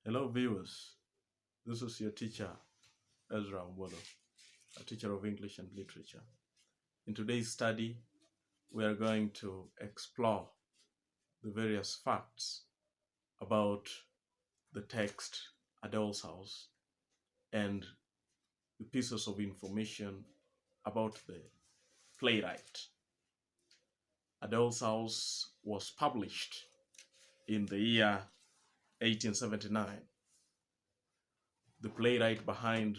Hello, viewers. This is your teacher, Ezra Mbolo, a teacher of English and literature. In today's study, we are going to explore the various facts about the text A Doll's House and the pieces of information about the playwright. A Doll's House was published in the year 1879. The playwright behind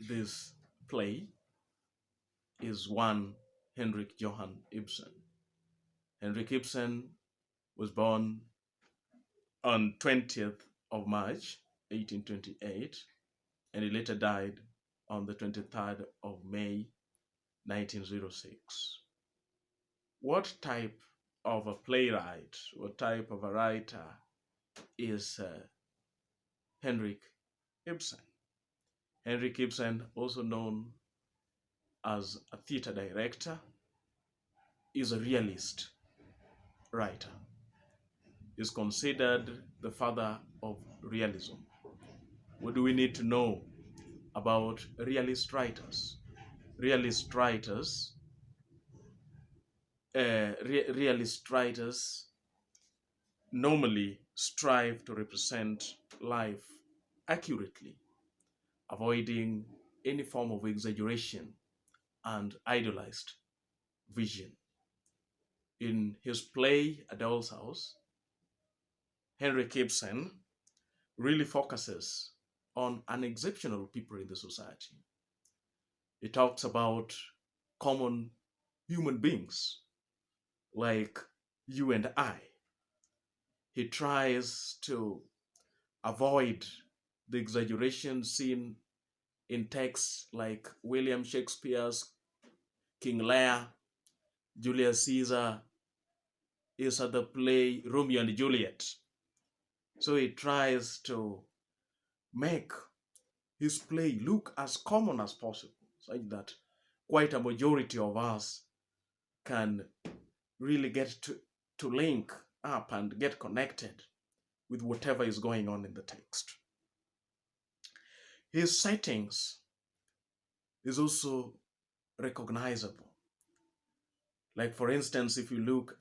this play is one Henrik Johann Ibsen. Henrik Ibsen was born on 20th of March 1828, and he later died on the 23rd of May 1906. What type of a playwright, what type of a writer is Henrik Ibsen? Henrik Ibsen, also known as a theater director, is a realist writer. Is considered the father of realism. What do we need to know about realist writers? Realist writers, realist writers normally strive to represent life accurately, avoiding any form of exaggeration and idealized vision. In his play A Doll's House, Henrik Ibsen really focuses on unexceptional people in the society. He talks about common human beings like you and I. He tries to avoid the exaggeration seen in texts like William Shakespeare's King Lear, Julius Caesar is at the play Romeo and Juliet. So he tries to make his play look as common as possible, such that quite a majority of us can really get to link up and get connected with whatever is going on in the text. His settings is also recognizable. Like, for instance, if you look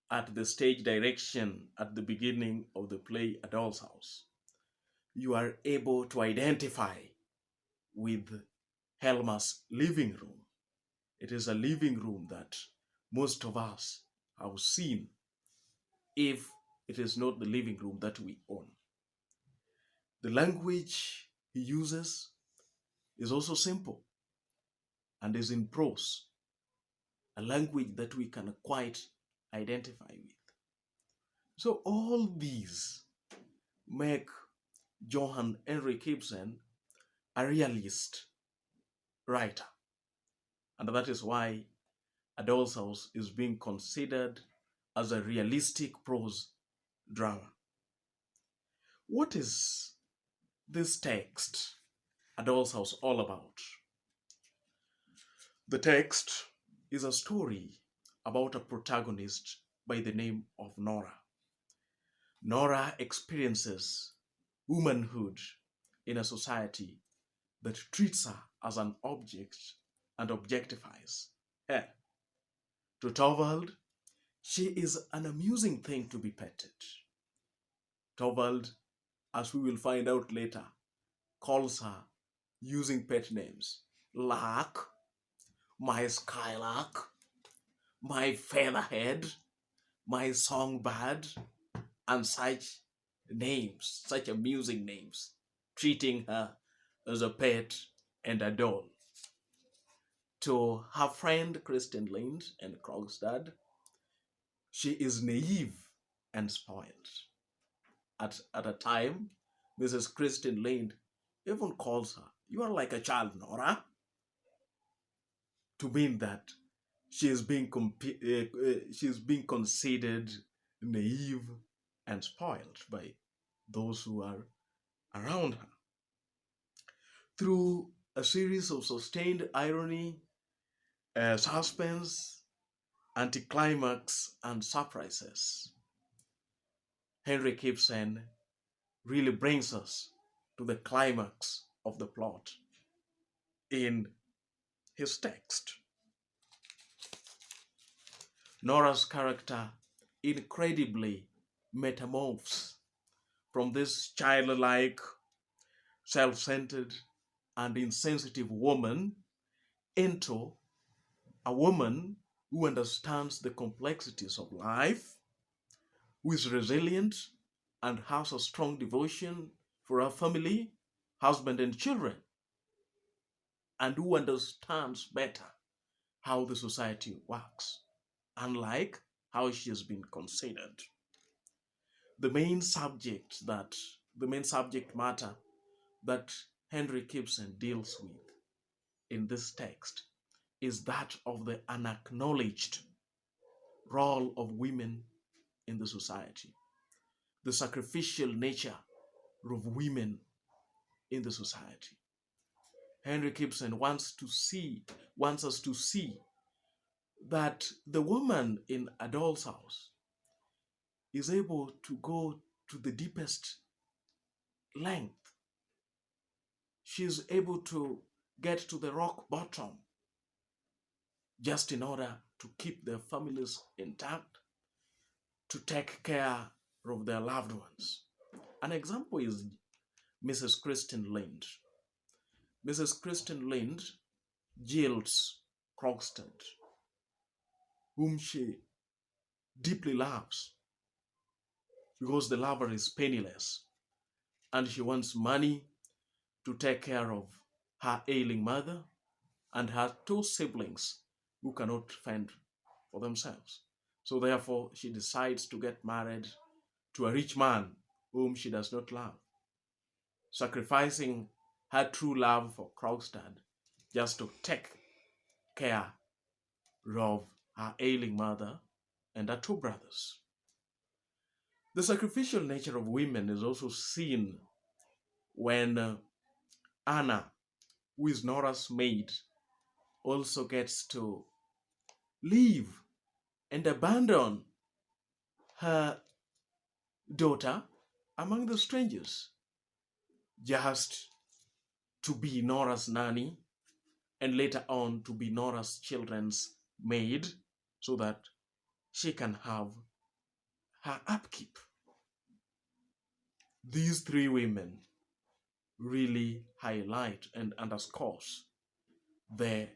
at the stage direction at the beginning of the play A Doll's House, you are able to identify with Helma's living room. It is a living room that most of us have seen, if it is not the living room that we own. The language he uses is also simple and is in prose, a language that we can quite identify with. So all these make Johann Henrik Ibsen a realist writer. And that is why A Doll's House is being considered as a realistic prose drama. What is this text, A Doll's House, all about? The text is a story about a protagonist by the name of Nora. Nora experiences womanhood in a society that treats her as an object and objectifies her. To Torvald, she is an amusing thing to be petted. Torvald, as we will find out later, calls her using pet names: Lark, my Skylark, my Featherhead, my Songbird, and such names, such amusing names, treating her as a pet and a doll. To her friend Kristen Lind and Krogstad, she is naive and spoiled. At a time, Mrs. Kristen Lind even calls her, "You are like a child, Nora," to mean that she is being considered naive and spoiled by those who are around her. Through a series of sustained irony, suspense, anticlimax, and surprises, Henrik Ibsen really brings us to the climax of the plot in his text. Nora'S character incredibly metamorphs from this childlike, self-centered, and insensitive woman into a woman who understands the complexities of life, who is resilient and has a strong devotion for her family, husband, and children, and who understands better how the society works, unlike how she has been considered. The main subject matter that Henrik Ibsen deals with in this text is that of the unacknowledged role of women in the society, the sacrificial nature of women in the society. Henrik Ibsen wants us to see that the woman in a doll's house is able to go to the deepest length. She's able to get to the rock bottom just in order to keep their families intact, to take care of their loved ones. An example is Mrs. Kristen Lind. Mrs. Kristen Lind jilts Krogstad, whom she deeply loves, because the lover is penniless and she wants money to take care of her ailing mother and her two siblings who cannot fend for themselves. So therefore, she decides to get married to a rich man whom she does not love, sacrificing her true love for Krogstad just to take care of her ailing mother and her two brothers. The sacrificial nature of women is also seen when Anna, who is Nora'S maid, also gets to leave and abandon her daughter among the strangers, just to be Nora'S nanny and later on to be Nora'S children's maid so that she can have her upkeep. These three women really highlight and underscores the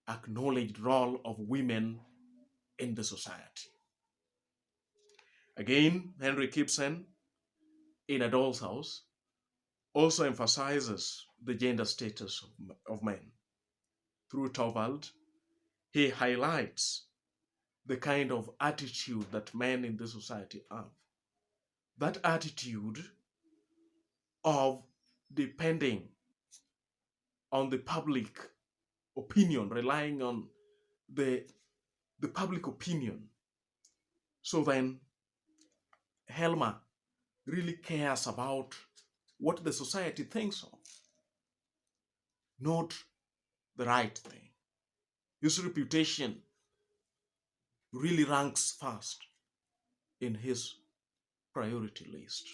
acknowledged role of women in the society. Again, Henrik Ibsen, in A Doll's House, also emphasizes the gender status of men. Through Torvald, he highlights the kind of attitude that men in the society have. That attitude of depending on the public opinion, relying on the public opinion. So then Helmer really cares about what the society thinks of, not the right thing. His reputation really ranks first in his priority list.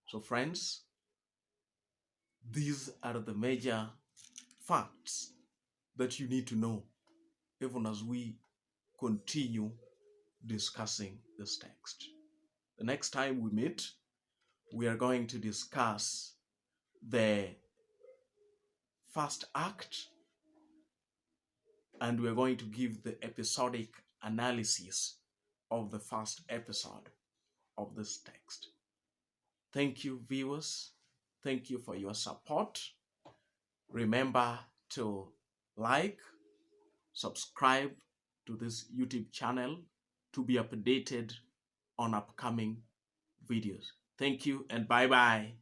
So friends, these are the major facts that you need to know even as we continue discussing this text. The next time we meet, we are going to discuss the first act, and we are going to give the episodic analysis of the first episode of this text. Thank you, viewers. Thank you for your support. Remember to like, subscribe to this YouTube channel to be updated on upcoming videos. Thank you and bye-bye.